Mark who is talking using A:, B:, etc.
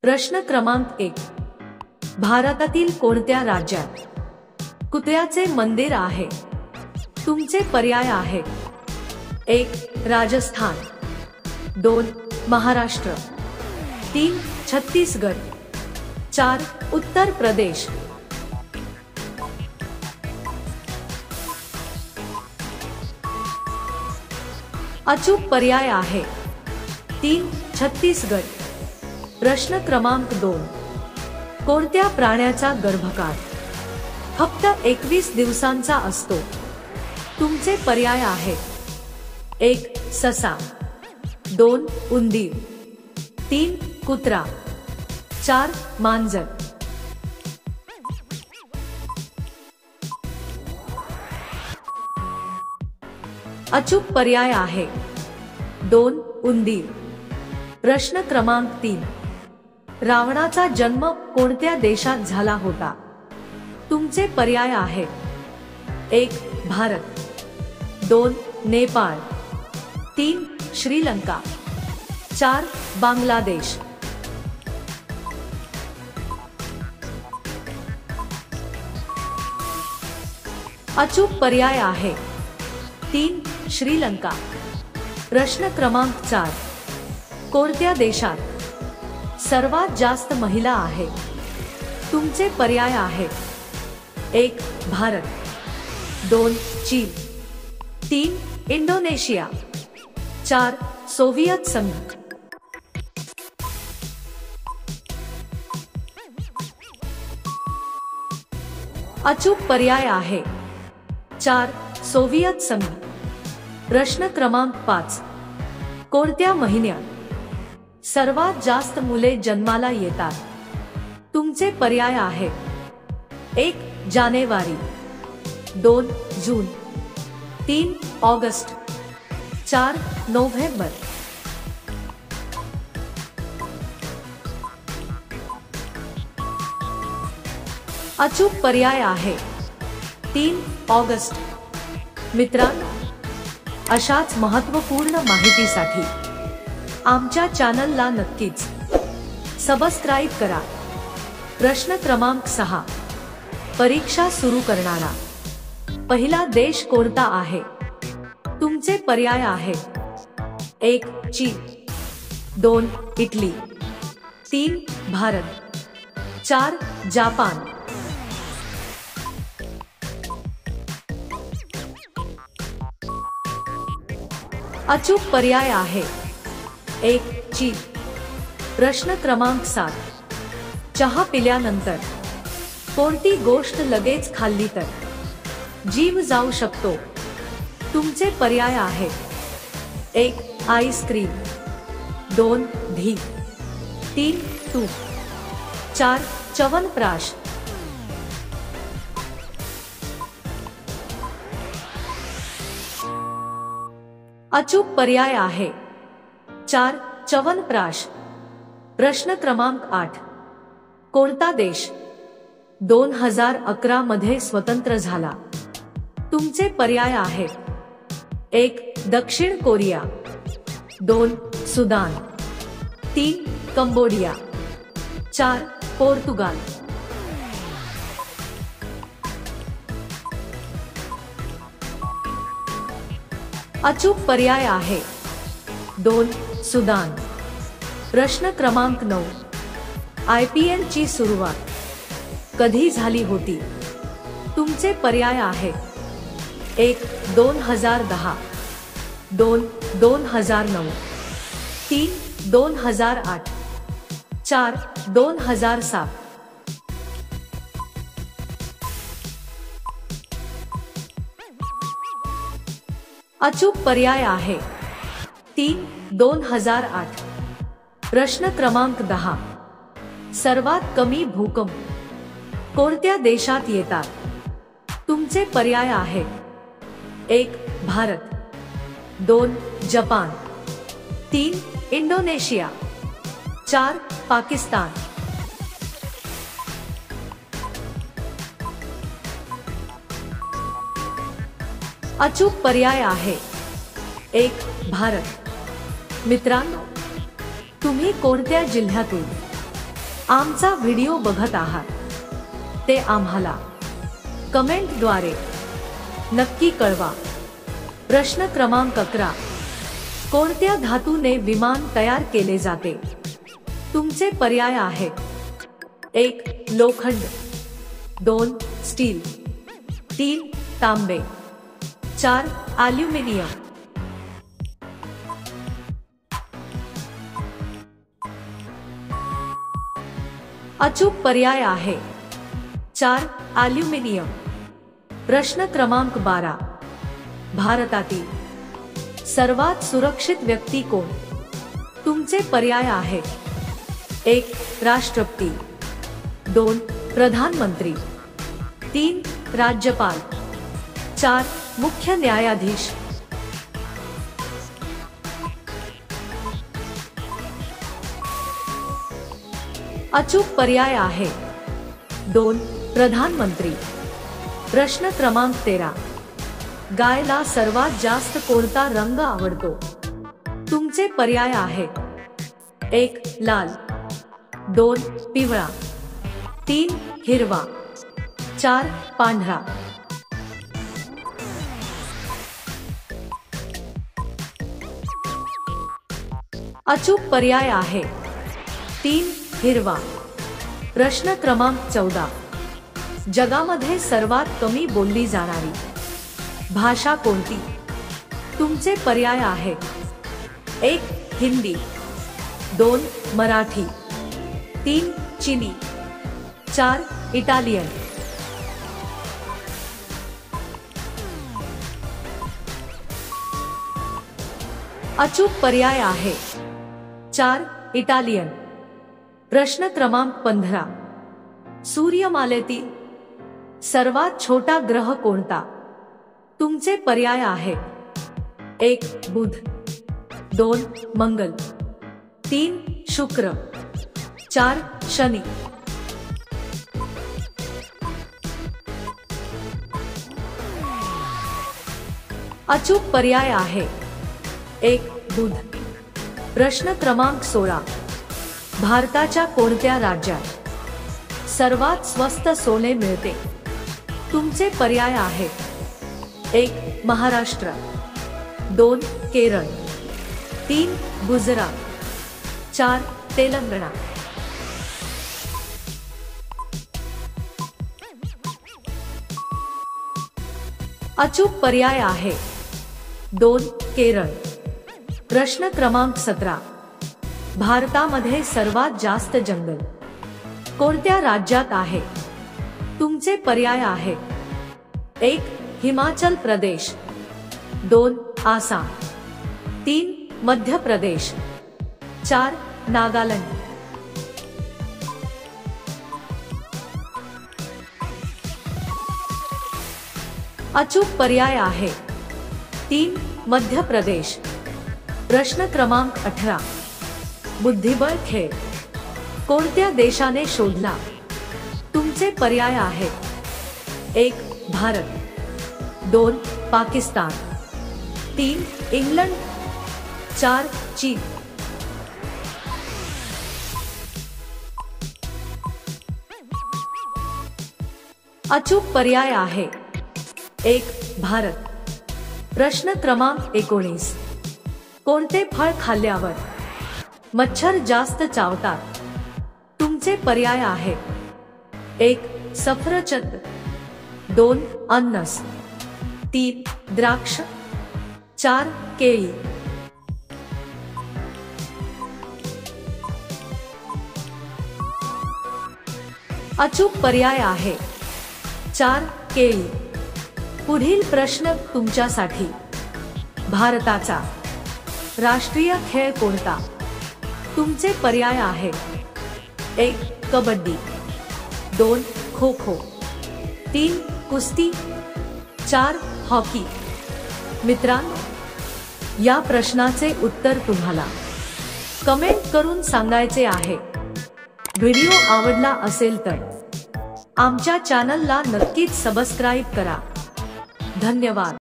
A: प्रश्न क्रमांक 1. भारतातील कोणत्या राज्यात कुत्र्याचे मंदिर आहे? तुमचे पर्याय आहेत: 1. राजस्थान, 2. महाराष्ट्र, 3. छत्तीसगड, 4. उत्तर प्रदेश. अचूक पर्याय आहे 3. छत्तीसगड. प्रश्न क्रमांक 2. कोणत्या प्राण्याचा गर्भकाळ फक्त 21 दिवसांचा असतो? तुमचे पर्याय आहेत: 1. ससा, 2. उंदीर, 3. कुत्रा, 4. मांजर. अचूक पर्याय आहे 2. उंदीर. प्रश्न क्रमांक 3. रावणाचा जन्म कोणत्या देशात झाला होता? तुमचे पर्याय आहेत: 1. भारत, 2. नेपाळ, 3. श्रीलंका, 4. बांगलादेश. अचूक पर्याय आहे 3. श्रीलंका. प्रश्न क्रमांक 4. कोणत्या देशात सर्वात जास्त महिला आहेत? तुमचे पर्याय आहेत: 1. भारत, 2. चीन, 3. इंडोनेशिया, 4. सोव्हिएत संघ. अचूक पर्याय आहे 4. सोव्हिएत संघ. प्रश्न क्रमांक 5. कोणत्या महिन्यात सर्वात जास्त मुले जन्माला येतात? तुमचे पर्याय आहेत: 1. जानेवारी, 2. जून, 3. ऑगस्ट, 4. नोव्हेंबर. अचूक पर्याय आहे 3. ऑगस्ट. मित्रांनो, अशाच महत्त्वपूर्ण माहितीसाठी आमच्या चॅनलला नक्कीच सबस्क्राईब करा. प्रश्न क्रमांक 6. परीक्षा सुरू करणारा पहिला देश कोणता आहे? तुमचे पर्याय आहेत: 1. चीन, 2. इटली, 3. भारत, 4. जापान. अचूक पर्याय आहे 1. चीन. प्रश्न क्रमांक 7. चहा पिल्यानंतर कोणती गोष्ट लगेच खाल्ली तर जीव जाऊ शकतो? तुमचे पर्याय आहेत: 1. आईस्क्रीम, 2. दही, 3. तूप, 4. च्यवनप्राश. अचूक पर्याय आहे 4. च्यवनप्राश. प्रश्न क्रमांक 8. कोणता देश 2011 मध्ये स्वतंत्र झाला? तुमचे पर्याय आहेत: 1. दक्षिण कोरिया, 2. सुदान, 3. कंबोडिया, 4. पोर्तुगाल. अचूक पर्याय आहे 2. सुदान. प्रश्न क्रमांक 9. IPL ची सुरुवात कधी झाली होती? तुमचे पर्याय आहेत: 1. 2010, 2. 2009, 3. 2008, 4. 2007. अचूक पर्याय आहे 3. 2008. प्रश्न क्रमांक 10. सर्वात कमी भूकंप कोणत्या देशात येतात? तुमचे पर्याय आहेत: 1. भारत, 2. जपान, 3. इंडोनेशिया, 4. पाकिस्तान. अचूक पर्याय आहे 1. भारत. मित्रांनो, तुम्ही कोणत्या जिल्ह्यातून आमचा व्हिडिओ बघत आहात ते आम्हाला कमेंटद्वारे नक्की कळवा। प्रश्न क्रमांक 11, कोणत्या धातूने विमान तयार केले जाते? तुमचे पर्याय आहेत: 1 लोखंड, 2 स्टील, 3 तांबे, 4 ॲल्युमिनियम। अचूक पर्याय आहे 4 ॲल्युमिनियम। प्रश्न क्रमांक 12, भारतातील सर्वात सुरक्षित व्यक्ती कोण? तुमचे पर्याय आहेत: 1 राष्ट्रपती, 2 प्रधानमंत्री, 3 राज्यपाल, 4 मुख्य न्यायाधीश। अचूक पर्याय आहे 2 प्रधानमंत्री। प्रश्न क्रमांक 13, गायला सर्वात जास्त कोणता रंग आवडतो? तुमचे पर्याय आहेत: 1 लाल, 2 पिवळा, 3 हिरवा, 4 पांढरा। अचूक पर्याय आहे 3 हिरवा। प्रश्न क्रमांक 14, जगामध्ये सर्वात कमी बोलली जाणारी भाषा कोणती? तुमचे पर्याय आहेत: 1 हिंदी, 2 मराठी, 3 चिनी, 4 इटालियन। अचूक पर्याय आहे 4 इटालियन। प्रश्न क्रमांक 15, सूर्यमालेतील सर्वात छोटा ग्रह कोणता? तुमचे पर्याय आहेत: 1 बुध, 2 मंगळ, 3 शुक्र, 4 शनी। अचूक पर्याय आहे 1 बुध। प्रश्न क्रमांक 16, भारताच्या कोणत्या राज्यात सर्वात स्वस्त सोने मिळते? तुमचे पर्याय आहेत: 1 महाराष्ट्र, 2 केरळ, 3 गुजरात, 4 तेलंगणा। अचूक पर्याय आहे 2 केरळ। प्रश्न क्रमांक 17, भारतामध्ये सर्वात जास्त जंगल कोणत्या राज्यात आहे? तुमचे पर्याय आहेत: 1 हिमाचल प्रदेश, 2 आसाम, 3 मध्य प्रदेश, 4 नागालँड। अचूक पर्याय आहे 3 मध्य प्रदेश। प्रश्न क्रमांक 18, बुद्धिबळ खेळ कोणत्या देशाने शोधला? तुमचे पर्याय आहेत: 1 भारत, 2 पाकिस्तान, 3 इंग्लंड, 4 चीन। अचूक पर्याय आहे 1 भारत। प्रश्न क्रमांक 19, कोणते फळ खाल्ल्यावर मच्छर जास्त चावतात? तुमचे पर्याय आहेत: 1 सफरचंद, 2 अननस, 3 द्राक्ष, 4 केळी। अचूक पर्याय आहे 4 केळी। पुढील प्रश्न तुमच्यासाठी, भारताचा राष्ट्रीय खेळ कोणता? तुमचे पर्याय आहेत: 1 कबड्डी, 2 खो खो, 3 कुस्ती, 4 हॉकी। मित्रांनो, या प्रश्नाचे उत्तर तुम्हाला कमेंट करून सांगायचे आहे। व्हिडिओ आवडला असेल तर आमच्या चॅनलला नक्कीच सबस्क्राईब करा। धन्यवाद।